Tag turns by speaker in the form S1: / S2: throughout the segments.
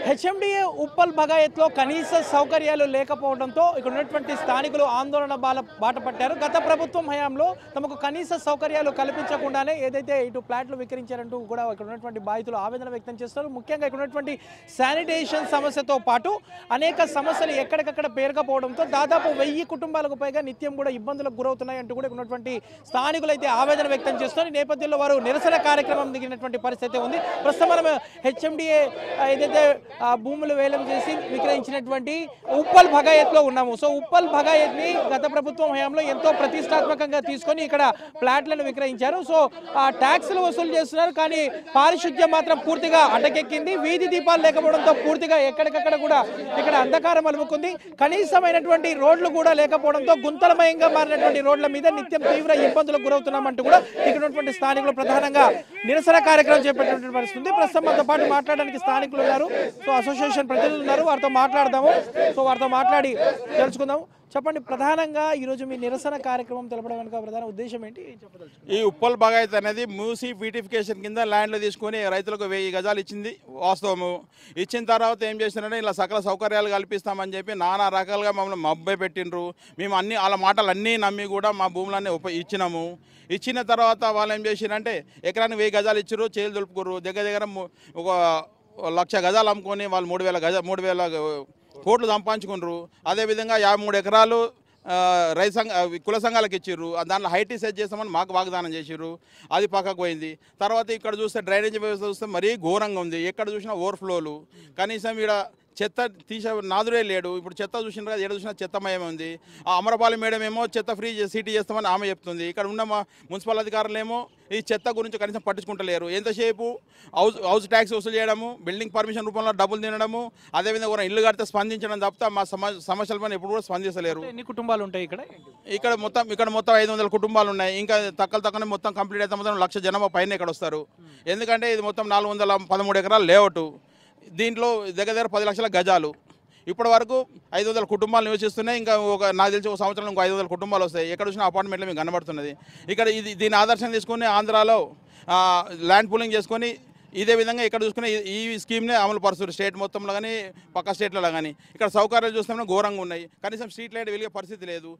S1: HMDA Uppal భగాయత్లో కనీస సౌకర్యాలు లేకపోవడంతో ఇక్కడ ఉన్నటువంటి స్థానికులు ఆందోళన బాట పట్టారు. గత ప్రభుత్వం హయాంలో తమకు కనీస సౌకర్యాలు కల్పించకుండానే ఏదైతే ఇటు ప్లాట్లు విక్రయించారంటూ కూడా ఇక్కడ ఉన్నటువంటి బాధితులు ఆవేదన వ్యక్తం చేస్తారు. ముఖ్యంగా ఇక్కడ ఉన్నటువంటి శానిటేషన్ సమస్యతో పాటు అనేక సమస్యలు ఎక్కడికక్కడ పేరుకపోవడంతో దాదాపు 1000 కుటుంబాలకు పైగా నిత్యం కూడా ఇబ్బందులకు గురవుతున్నాయంటూ కూడా ఇక్కడ ఉన్నటువంటి స్థానికులు అయితే ఆవేదన వ్యక్తం చేస్తున్నారు. ఈ నేపథ్యంలో వారు నిరసన కార్యక్రమం దిగినటువంటి పరిస్థితి ఉంది. ప్రస్తుతం మనం హెచ్ఎండిఏ ఏదైతే భూములు వేలం చేసి విక్రయించినటువంటి ఉప్పల్ భగాయత్లో ఉన్నాము. సో ఉప్పల్ భగాయత్ని గత ప్రభుత్వం హయాంలో ఎంతో ప్రతిష్టాత్మకంగా తీసుకొని ఇక్కడ ప్లాట్లను విక్రయించారు. సో ట్యాక్సులు వసూలు చేస్తున్నారు, కానీ పారిశుద్ధ్యం మాత్రం పూర్తిగా అటకెక్కింది. వీధి దీపాలు లేకపోవడంతో పూర్తిగా ఎక్కడికక్కడ కూడా ఇక్కడ అంధకారం అలుముకుంది. కనీసమైనటువంటి రోడ్లు కూడా లేకపోవడంతో గుంతలమయంగా మారినటువంటి రోడ్ల మీద నిత్యం తీవ్ర ఇబ్బందులకు గురవుతున్నామంటూ కూడా ఇక్కడ ఉన్నటువంటి స్థానికులు ప్రధానంగా నిరసన కార్యక్రమం చేపట్టినటువంటి పరిస్థితి ఉంది. ప్రస్తుతం మనతో పాటు మాట్లాడడానికి స్థానికులు ఉన్నారు. సో అసోసియేషన్ ప్రతినిధులు ఉన్నారు, వారితో మాట్లాడదాము. సో వారితో మాట్లాడి తెలుసుకుందాము. చెప్పండి, ప్రధానంగా ఈరోజు మీ నిరసన కార్యక్రమం తెలపడం వెనుక ప్రధాన ఉద్దేశం ఏంటి చెప్పదలుచు?
S2: ఈ ఉప్పల్ భగాయత్ అనేది మూసి బ్యూటిఫికేషన్ కింద ల్యాండ్లు తీసుకొని రైతులకు 1000 గజాలు ఇచ్చింది వాస్తవము. ఇచ్చిన తర్వాత ఏం చేస్తున్నారంటే ఇలా సకల సౌకర్యాలు కల్పిస్తామని చెప్పి నానా రకాలుగా మమ్మల్ని మబ్బై పెట్టిండ్రు. మేము వాళ్ళ మాటలు అన్నీ నమ్మి కూడా మా భూములన్నీ ఇచ్చినాము. ఇచ్చిన తర్వాత వాళ్ళు ఏం చేసిరంటే ఎకరానికి 1000 గజాలు ఇచ్చారు, చేలు దులుపుకురు. దగ్గర ఒక 1,00,000 గజాలు అమ్ముకొని వాళ్ళు 3,000 కోట్లు సంపాదించుకున్నారు. అదేవిధంగా 53 ఎకరాలు కుల సంఘాలకు ఇచ్చిర్రు. దాంట్లో హైటీ సెట్ చేస్తామని మాకు వాగ్దానం చేసిర్రు. అది పక్కకు పోయింది. తర్వాత ఇక్కడ చూస్తే డ్రైనేజ్ వ్యవస్థ చూస్తే మరీ ఘోరంగా ఉంది. ఎక్కడ చూసినా ఓవర్ఫ్లోలు. కనీసం ఇక్కడ చెత్త తీసే నాదుడే లేడు. ఇప్పుడు చెత్త చూసినారు కదా, ఎక్కడ చూసినా చెత్తమయమే ఉంది. ఆ అమరపాలి మేడం ఏమో చెత్త ఫ్రీ సిటీ చేస్తామని ఆమె చెప్తుంది. ఇక్కడ ఉన్న మా మున్సిపల్ అధికారులు ఏమో ఈ చెత్త గురించి కనీసం పట్టించుకుంటలేరు. ఎంతసేపు హౌస్ ట్యాక్స్ వసూలు చేయడము, బిల్డింగ్ పర్మిషన్ రూపంలో డబ్బులు తినడము, అదేవిధంగా ఇల్లు కడితే స్పందించడం తప్ప మా సమస్యల పైన ఎప్పుడు కూడా స్పందిస్తలేరు.
S1: ఎన్ని కుటుంబాలు ఉంటాయి ఇక్కడ?
S2: ఇక్కడ మొత్తం 500 కుటుంబాలు ఉన్నాయి. ఇంకా తక్కువ మొత్తం కంప్లీట్ అయితే మొత్తం 1,00,000 జనాభా పైన ఇక్కడ వస్తారు. ఎందుకంటే ఇది మొత్తం 413 ఎకరాలు లేఅవుట్. దీంట్లో దగ్గర 10 లక్షల గజాలు. ఇప్పటి వరకు 500 కుటుంబాలు నివసిస్తున్నాయి. ఇంకా నాకు తెలిసి ఒక సంవత్సరంలో ఇంకో 500 కుటుంబాలు వస్తాయి. ఎక్కడ చూసినా అపార్ట్మెంట్లు మీకు కనబడుతున్నది. ఇక్కడ దీని ఆదర్శం తీసుకుని ఆంధ్రాలో ల్యాండ్ పూలింగ్ చేసుకొని ఇదే విధంగా ఇక్కడ చూసుకునే ఈ స్కీమ్నే అమలు పరుస్తారు. స్టేట్ మొత్తంలో కానీ పక్క స్టేట్లలో కానీ. ఇక్కడ సౌకర్యాలు చూస్తే ఘోరంగా ఉన్నాయి. కనీసం స్ట్రీట్ లైట్ వెలిగే పరిస్థితి లేదు.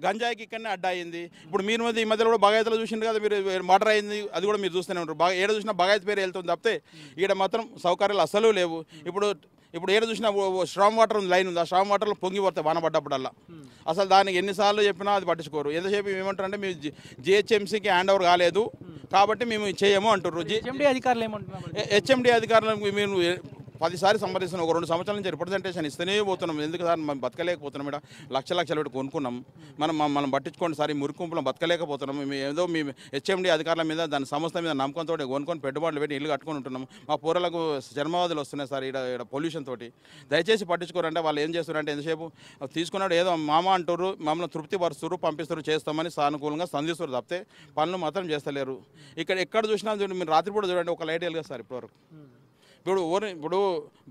S2: గంజాయికి ఇక్కడనే అడ్డా అయింది. ఇప్పుడు మీరు ఈ మధ్యలో కూడా బగాయతలో చూసిండ్రు కదా, మీరు మర్డర్ అయింది, అది కూడా మీరు చూస్తూనే ఉంటారు. ఏడ చూసినా బగాయత్ పేరు వెళ్తుంది తప్పితే ఇక్కడ మాత్రం సౌకర్యాలు అస్సలు లేవు. ఇప్పుడు ఏడ చూసినా స్ట్రాంగ్ వాటర్ లైన్ ఉంది. ఆ స్ట్రాంగ్ వాటర్లో పొంగి పడతాయి వానపడ్డప్పుడల్లా. అసలు దానికి ఎన్నిసార్లు చెప్పినా అది పట్టించుకోరు. ఎంతసేపు ఏమంటారంటే మేము జిహెచ్ఎంసీకి హ్యాండ్ ఓవర్ కాలేదు కాబట్టి మేము చేయము అంటారు.
S1: హెచ్ఎండి అధికారులు ఏమంటున్నారు?
S2: హెచ్ఎండి అధికారులకు మీరు 10 సార్లు సంప్రదిస్తున్నాం. ఒక 2 సంవత్సరాల నుంచి రిప్రజెంటేషన్ ఇస్తూనే పోతున్నాం. ఎందుకు సార్ మనం బతకలేకపోతున్నాం. ఇక్కడ లక్షలు పెట్టి కొనుక్కున్నాం. మనం పట్టించుకోండి సార్, ఈ మురికుంపులం బతకలేకపోతున్నాం. ఏదో మీ హెచ్ఎండి అధికారుల మీద దాని సంస్థ మీద నమ్మకంతో కొనుక్కొని పెట్టుబడులు పెట్టి ఇల్లు కట్టుకొని ఉంటున్నాం. మా పూరలకు జన్మవాదులు వస్తున్నాయి సార్ ఇక్కడ పొల్యూషన్ తోటి. దయచేసి పట్టించుకోరంటే వాళ్ళు ఏం చేస్తున్నారంటే ఎంతసేపు తీసుకున్నాడు ఏదో మామ అంటారు, మమ్మల్ని తృప్తి పరుస్తారు, పంపిస్తారు, చేస్తామని సానుకూలంగా స్పందిస్తారు తప్పితే పనులు మాత్రం చేస్తలేరు. ఇక్కడ ఎక్కడ చూసినా మీరు రాత్రిపూట చూడండి, ఒక లైట్ వెలుగా సార్ ఇప్పటివరకు. ఇప్పుడు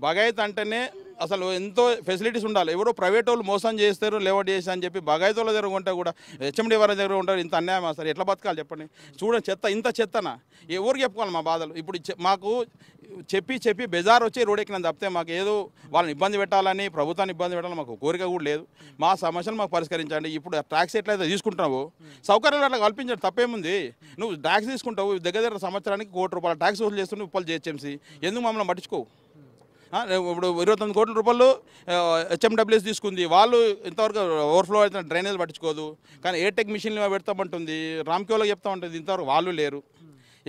S2: బగాయత్ అంటేనే అసలు ఎంతో ఫెసిలిటీస్ ఉండాలి. ఎవరో ప్రైవేట్ వాళ్ళు మోసం చేస్తారు, లేఅవుట్ చేసి అని చెప్పి బగాయత్ వాళ్ళ దగ్గర ఉంటే కూడా హెచ్ఎండి వారి దగ్గర ఉంటారు. ఇంత అన్యాయం సార్, ఎట్లా బతకాలి చెప్పండి. చూడండి ఇంత చెత్తనా, ఎవరికి చెప్పుకోవాలి మా బాధలు. ఇప్పుడు మాకు చెప్పి బెజార్ వచ్చి రోడ్ ఎక్కిన తప్పితే మాకు ఏదో వాళ్ళని ఇబ్బంది పెట్టాలని, ప్రభుత్వాన్ని ఇబ్బంది పెట్టాలని మాకు కోరిక కూడా లేదు. మా సమస్యలు మాకు పరిష్కరించండి. ఇప్పుడు ట్యాక్స్ ఎట్లయితే తీసుకుంటున్నావు, సౌకర్యాలు అట్లా కల్పించండి, తప్పేముంది. నువ్వు ట్యాక్స్ తీసుకుంటావు, దగ్గర సంవత్సరానికి ₹1 కోటి ట్యాక్స్ వసూలు చేస్తున్నావు ఉప్పల్ జిహెచ్ఎంసీ. ఎందుకు మమ్మల్ని పట్టించుకోవు? ఇప్పుడు 29 కోట్ల రూపాయలు హెచ్ఎండబ్ల్యూఎస్ తీసుకుంది. వాళ్ళు ఇంతవరకు ఓవర్ఫ్లో అయితే డ్రైనేజ్ పట్టించుకోదు. కానీ ఎయిర్టెక్ మిషన్లు పెడతామంటుంది, రామ్కేవ్లో చెప్తామంటుంది, ఇంతవరకు వాళ్ళు లేరు.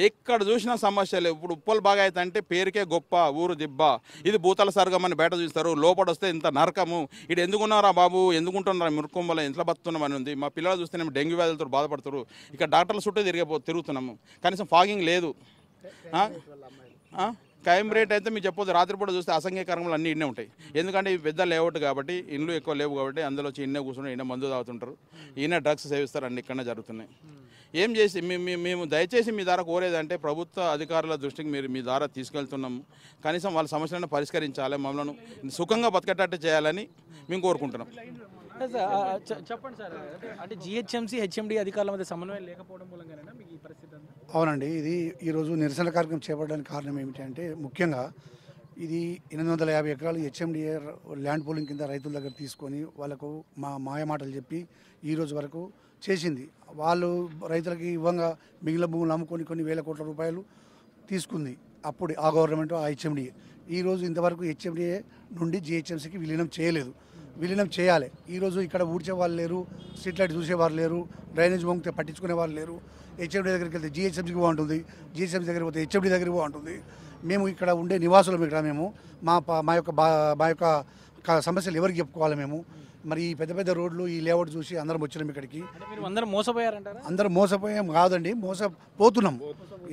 S2: ఎక్కడ చూసినా సమస్యలు. ఇప్పుడు ఉప్పల్ భగాయత్ అంటే పేరుకే గొప్ప, ఊరు దిబ్బ. ఇది భూతల సర్గం అని బయట చూస్తారు, లోపల వస్తే ఇంత నరకము. ఇది ఎందుకున్నారా బాబు, ఎందుకుంటున్నారా మురుకుంబలో, ఇంట్లో బతున్నామని ఉంది. మా పిల్లలు చూస్తేనేమో డెంగ్యూ వ్యాధులతో బాధపడుతారు. ఇక్కడ డాక్టర్ల చుట్టూ తిరుగుతున్నాము. కనీసం ఫాగింగ్ లేదు. క్రైమ్ రేట్ అయితే మీకు చెప్పొద్దు. రాత్రిపూట చూస్తే అసంఖ్యకరంగా అన్నీ ఇన్నే ఉంటాయి. ఎందుకంటే ఇవి పెద్ద లేఅవుట్ కాబట్టి, ఇండ్లు ఎక్కువ లేవు కాబట్టి అందులో వచ్చి ఇన్నే కూర్చుని ఇన్నే మందు తాగుతుంటారు, ఈయన డ్రగ్స్ సేవిస్తారు, అన్నీ ఇక్కడనే జరుగుతున్నాయి. ఏం చేసి మేము దయచేసి మీ ద్వారా కోరేదంటే ప్రభుత్వ అధికారుల దృష్టికి మీ ద్వారా తీసుకెళ్తున్నాము. కనీసం వాళ్ళ సమస్యలను పరిష్కరించాలి, మమ్మల్ని సుఖంగా బతకటట్టు చేయాలని మేము కోరుకుంటున్నాం.
S1: చెప్పండి సార్, అంటే జిహెచ్ఎంసీ హెచ్ఎండి అధికారుల మధ్య సమన్వయం లేకపోవడం మూలంగానేనా మీకు ఈ పరిస్థితి?
S3: అవునండి, ఇది ఈరోజు నిరసన కార్యక్రమం చేపట్టడానికి కారణం ఏమిటంటే ముఖ్యంగా ఇది 850 ఎకరాలు హెచ్ఎండిఏ ల్యాండ్ పూలింగ్ కింద రైతుల దగ్గర తీసుకొని వాళ్ళకు మాయమాటలు చెప్పి ఈ రోజు వరకు చేసింది. వాళ్ళు రైతులకి ఇవ్వంగా మిగిలిన భూములు అమ్ముకొని కొన్ని వేల కోట్ల రూపాయలు తీసుకుంది అప్పుడు ఆ గవర్నమెంట్ ఆ హెచ్ఎండిఏ. ఈరోజు ఇంతవరకు హెచ్ఎండిఏ నుండి జిహెచ్ఎంసీకి విలీనం చేయలేదు. విలీనం చేయాలి. ఈరోజు ఇక్కడ ఊడ్చే వాళ్ళు లేరు, స్ట్రీట్ లైట్ చూసేవారు లేరు, డ్రైనేజ్ వంగితే పట్టించుకునే వాళ్ళు లేరు. హెచ్ఎండి దగ్గరికి వెళ్తే జిహెచ్ఎంసీకి బాగుంటుంది, జిహెచ్ఎంసీ దగ్గరికి పోతే హెచ్ఎండి దగ్గరికి బాగుంటుంది. మేము ఇక్కడ ఉండే నివాసులం. ఇక్కడ మేము మా యొక్క సమస్యలు ఎవరికి చెప్పుకోవాలి మేము? మరి ఈ పెద్ద పెద్ద రోడ్లు ఈ లేఅవుట్ చూసి అందరం వచ్చినాం ఇక్కడికి.
S1: అందరం మోసపోయారంటారా?
S3: అందరం మోసపోయాం కాదండి, మోసపోతున్నాం.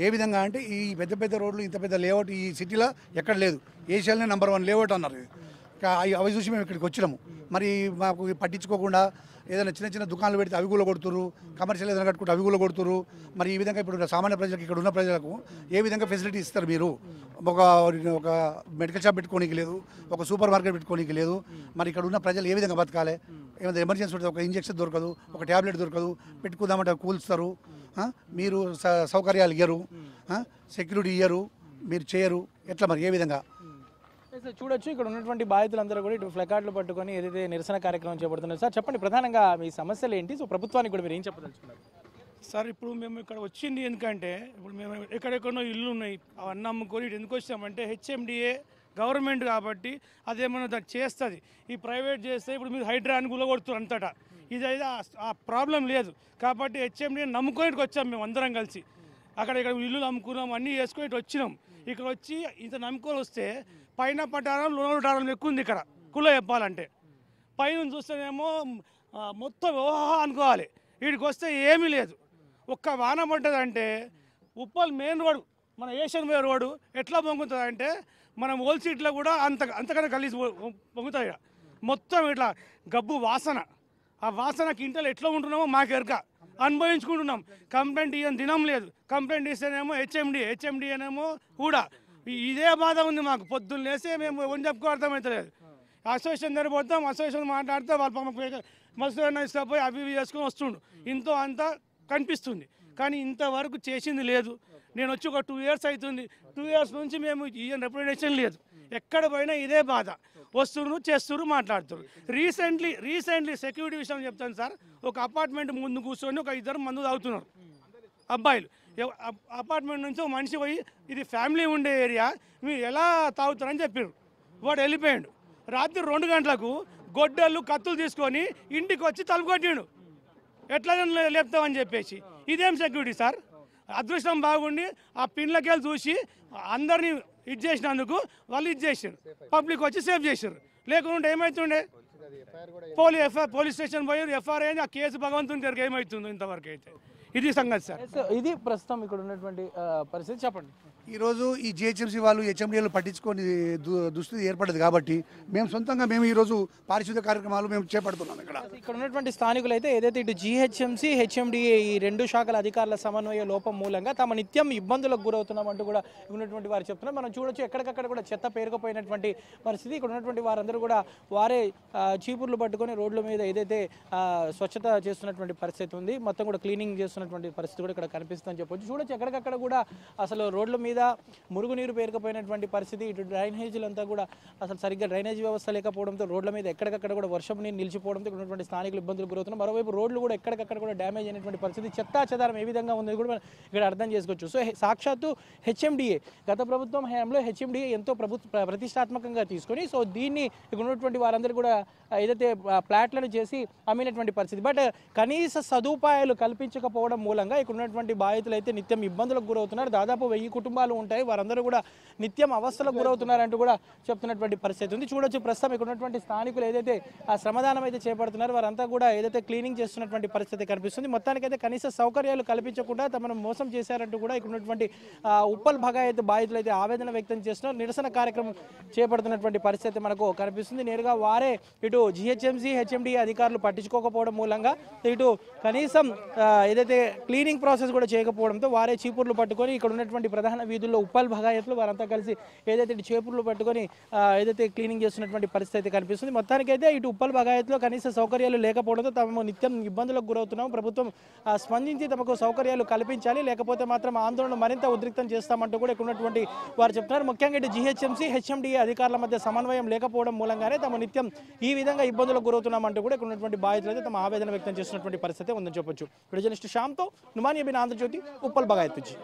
S3: ఏ విధంగా అంటే ఈ పెద్ద పెద్ద రోడ్లు ఇంత పెద్ద లేఅవుట్ ఈ సిటీలో ఎక్కడ లేదు. ఏషియాలోనే నెంబర్ 1 లేఅవుట్ అన్నారు. అవి చూసి మేము ఇక్కడికి వచ్చినాము. మరి మాకు పట్టించుకోకుండా ఏదైనా చిన్న చిన్న దుకాణాలు పెడితే అవి కూడా కొడుతురు, కమర్షియల్ ఏదైనా కట్టుకుంటే అవి కూడా కొడుతురు. మరి ఈ విధంగా ఇప్పుడు సామాన్య ప్రజలకు ఇక్కడ ఉన్న ప్రజలకు ఏ విధంగా ఫెసిలిటీ ఇస్తారు మీరు? ఒక మెడికల్ షాప్ పెట్టుకోనికి లేదు, ఒక సూపర్ మార్కెట్ పెట్టుకోనికి లేదు. మరి ఇక్కడ ఉన్న ప్రజలు ఏ విధంగా బతకాలి? ఏమైనా ఎమర్జెన్సీ ఉంటుంది, ఒక ఇంజక్షన్ దొరకదు, ఒక ట్యాబ్లెట్ దొరకదు, పెట్టుకుందామంటే కూల్స్తారు. మీరు సౌకర్యాలు ఇయ్యరు, సెక్యూరిటీ ఇయ్యరు, మీరు చేయరు. ఎట్లా మరి ఏ విధంగా?
S1: చూడొచ్చు ఇక్కడ ఉన్నటువంటి బాధితులందరూ కూడా ఇటు ఫ్లెకార్డులు పట్టుకొని ఏదైతే నిరసన కార్యక్రమం చేపడుతున్నారు. సార్ చెప్పండి, ప్రధానంగా మీ సమస్యలు ఏంటి? సో ప్రభుత్వానికి కూడా మీరు ఏం చెప్పదలుచుకున్నారు?
S4: సార్ ఇప్పుడు మేము ఇక్కడ వచ్చింది ఎందుకంటే ఇప్పుడు మేము ఎక్కడెక్కడో ఇల్లు ఉన్నాయి అవన్నీ అమ్ముకొని ఇటు ఎందుకు వచ్చామంటే హెచ్ఎండిఏ గవర్నమెంట్ కాబట్టి అదేమన్నా దాన్ని చేస్తుంది. ఈ ప్రైవేట్ చేస్తే ఇప్పుడు మీరు హైడ్రాని గులగొడుతున్నారు అంతటా. ఇదైతే ఆ ప్రాబ్లం లేదు కాబట్టి హెచ్ఎండిఏ నమ్ముకొని వచ్చాం మేము అందరం కలిసి. అక్కడ ఇక్కడ ఇల్లు అమ్ముకున్నాం, అన్నీ వేసుకొని ఇటు వచ్చినాం. ఇక్కడ వచ్చి ఇంత నమ్ముకొని వస్తే పైన పట్టారం లోన పట్టారం ఎక్కువ ఉంది ఇక్కడ కుల చెప్పాలంటే. పైన చూస్తేనేమో మొత్తం ఓహా అనుకోవాలి, వీడికి వస్తే ఏమీ లేదు. ఒక్క వాన పడ్డదంటే ఉప్పల్ మెయిన్ రోడ్ మన ఏషియన్ వే రోడ్డు ఎట్లా పొంగుతుంది అంటే మనం ఓల్ సీట్లో కూడా అంతకన్నా కలిసి పొంగుతాయి. మొత్తం ఇట్లా గబ్బు వాసన, ఆ వాసన కింటలు ఎట్లా ఉంటున్నామో మాకు ఎరక అనుభవించుకుంటున్నాం. కంప్లైంట్ ఇవ్వని దినం లేదు. కంప్లైంట్ ఇస్తేనేమో హెచ్ఎండిఏనేమో కూడా ఇదే బాధ ఉంది మాకు. పొద్దున్న లేస్తే మేము ఎవరిని చెప్పుకో అర్థమవుతలేదు. అసోసియేషన్ దగ్గర పోతాం, అసోసియేషన్ మాట్లాడితే వాళ్ళ మస్తు ఇష్టపోయి అవి ఇవి చేసుకొని వస్తుండు. ఇంతో అంతా కనిపిస్తుంది కానీ ఇంతవరకు చేసింది లేదు. నేను వచ్చి ఒక 2 years అవుతుంది. 2 years నుంచి మేము ఈ రిప్రజెంటేషన్ లేదు. ఎక్కడ పోయినా ఇదే బాధ. వస్తున్నారు, చేస్తున్నారు, మాట్లాడుతున్నారు. రీసెంట్లీ సెక్యూరిటీ విషయం చెప్తాను సార్. ఒక అపార్ట్మెంట్ ముందు కూర్చొని ఒక 2 మందు తాగుతున్నారు అబ్బాయిలు. అపార్ట్మెంట్ నుంచి ఒక మనిషి పోయి ఇది ఫ్యామిలీ ఉండే ఏరియా, మీరు ఎలా తాగుతారని చెప్పారు. వాడు వెళ్ళిపోయాడు. రాత్రి 2 గంటలకు గొడ్డళ్ళు కత్తులు తీసుకొని ఇంటికి వచ్చి తలుపు కొట్టిండు. ఎట్లా లేపుతామని చెప్పేసి. ఇదేం సెక్యూరిటీ సార్? అదృష్టం బాగుండి ఆ పిన్లకెళ్ళి చూసి అందరినీ ఇది చేసినందుకు వాళ్ళు ఇది చేశారు, పబ్లిక్ వచ్చి సేవ్ చేశారు. లేకుంటే ఏమవుతుండే? పోలీస్ స్టేషన్ పోయి ఎఫ్ఐఆర్ అయింది. ఆ కేసు భగవంతుని దగ్గరికి ఏమవుతుందో ఇంతవరకు అయితే. ఇది సంగతి సార్.
S1: ఇది ప్రస్తుతం ఇక్కడ ఉన్నటువంటి పరిస్థితి. చెప్పండి.
S3: ఈరోజు ఈ జిహెచ్ఎంసీ వాళ్ళు హెచ్ఎండిఏలు పట్టించుకొని దుస్థితి ఏర్పడదు కాబట్టి మేము సొంతంగా ఈరోజు పారిశుద్ధ్య కార్యక్రమాలు మేము చేపడుతున్నాం.
S1: ఇక్కడ ఉన్నటువంటి స్థానికులు అయితే ఏదైతే ఇటు జిహెచ్ఎంసీ హెచ్ఎండిఏ ఈ 2 శాఖల అధికారుల సమన్వయ లోపం మూలంగా తమ నిత్యం ఇబ్బందులకు గురవుతున్నామంటూ కూడా ఉన్నటువంటి వారు చెప్తున్నారు. మనం చూడొచ్చు ఎక్కడికక్కడ కూడా చెత్త పేరుకుపోయినటువంటి పరిస్థితి. ఇక్కడ ఉన్నటువంటి వారందరూ కూడా వారే చీపుర్లు పట్టుకొని రోడ్ల మీద ఏదైతే స్వచ్ఛత చేస్తున్నటువంటి పరిస్థితి ఉంది, మొత్తం కూడా క్లీనింగ్ చేస్తున్నటువంటి పరిస్థితి కూడా ఇక్కడ కనిపిస్తుందని చెప్పొచ్చు. చూడొచ్చు ఎక్కడికక్కడ కూడా అసలు రోడ్ల మీద మురుగునీరు పేరుకుపోయినటువంటి పరిస్థితి. ఇటు డ్రైనేజీలంతా కూడా అసలు సరిగ్గా డ్రైనేజ్ వ్యవస్థ లేకపోవడంతో రోడ్ల మీద ఎక్కడికక్కడ కూడా వర్షం నీరు నిలిచిపోవడంతో ఇక్కడ ఉన్నటువంటి స్థానికులు ఇబ్బందులు గురవుతున్నారు. మరోవైపు రోడ్లు కూడా ఎక్కడికక్కడ కూడా డ్యామేజ్ అయినటువంటి పరిస్థితి. చెత్తా చెదారం ఏ విధంగా ఉంది కూడా ఇక్కడ అర్థం చేసుకోవచ్చు. సో సాక్షాత్తు హెచ్ఎండిఏ గత ప్రభుత్వం హయాంలో హెచ్ఎండిఏ ఎంతో ప్రతిష్టాత్మకంగా తీసుకొని సో దీన్ని ఇక్కడ ఉన్నటువంటి వారందరూ కూడా ఏదైతే ప్లాట్లను చేసి అమ్మినటువంటి పరిస్థితి. బట్ కనీస సదుపాయాలు కల్పించకపోవడం మూలంగా ఇక్కడ ఉన్నటువంటి బాధితులు అయితే నిత్యం ఇబ్బందులకు గురవుతున్నారు. దాదాపు 1000 కుటుంబాలు ఉంటాయి, వారందరూ కూడా నిత్యం అవస్థలకు గురవుతున్నారంటూ కూడా చెప్తున్నటువంటి పరిస్థితి ఉంది. చూడొచ్చు ప్రస్తుతం ఇక్కడ ఉన్నటువంటి స్థానికులు ఏదైతే ఆ శ్రమదానం అయితే చేపడుతున్నారు వారంతా కూడా ఏదైతే క్లీనింగ్ చేస్తున్నటువంటి పరిస్థితి కనిపిస్తుంది. మొత్తానికైతే కనీస సౌకర్యాలు కల్పించకుండా తమను మోసం చేశారంటూ కూడా ఇక్కడ ఉన్నటువంటి ఉప్పల్ భగాయత్ బాధితులు అయితే ఆవేదన వ్యక్తం చేస్తున్నారు. నిరసన కార్యక్రమం చేపడుతున్నటువంటి పరిస్థితి మనకు కనిపిస్తుంది. నేరుగా వారే ఇటు జిహెచ్ఎంసీ హెచ్ఎండిఏ అధికారులు పట్టించుకోకపోవడం మూలంగా ఇటు కనీసం ఏదైతే క్లీనింగ్ ప్రాసెస్ కూడా చేయకపోవడంతో వారే చీపుర్లు పట్టుకొని ఇక్కడ ఉన్నటువంటి ప్రధాన వీధుల్లో ఉప్పల్ భగాయత్లు వారంతా కలిసి ఏదైతే ఇటు చేపుర్లు పట్టుకొని ఏదైతే క్లీనింగ్ చేస్తున్నటువంటి పరిస్థితి అయితే కనిపిస్తుంది. మొత్తానికైతే ఇటు ఉప్పల్ భగాయత్లో కనీస సౌకర్యాలు లేకపోవడంతో తాము నిత్యం ఇబ్బందులకు గురవుతున్నాం. ప్రభుత్వం స్పందించి తమకు సౌకర్యాలు కల్పించాలి, లేకపోతే మాత్రం ఆందోళన మరింత ఉద్రిక్తం చేస్తామంటూ కూడా ఇక్కడ ఉన్నటువంటి వారు చెప్తున్నారు. ముఖ్యంగా ఇటు జిహెచ్ఎంసీ హెచ్ఎండిఏ అధికారుల మధ్య సమన్వయం లేకపోవడం మూలంగానే తాము నిత్యం ఈ విధంగా ఇబ్బందులకు గురవుతున్నామంటూ కూడా ఇక్కడ ఉన్నటువంటి బాధితులు అయితే తమ ఆవేదన వ్యక్తం చేస్తున్నటువంటి పరిస్థితి ఉందని చెప్పొచ్చు. జర్నలిస్ట్ శ్యామ్తో నుమానియా బిన్ ఆంధ్రజ్యోతి, ఉప్పల్ భగాయత్ నుంచి.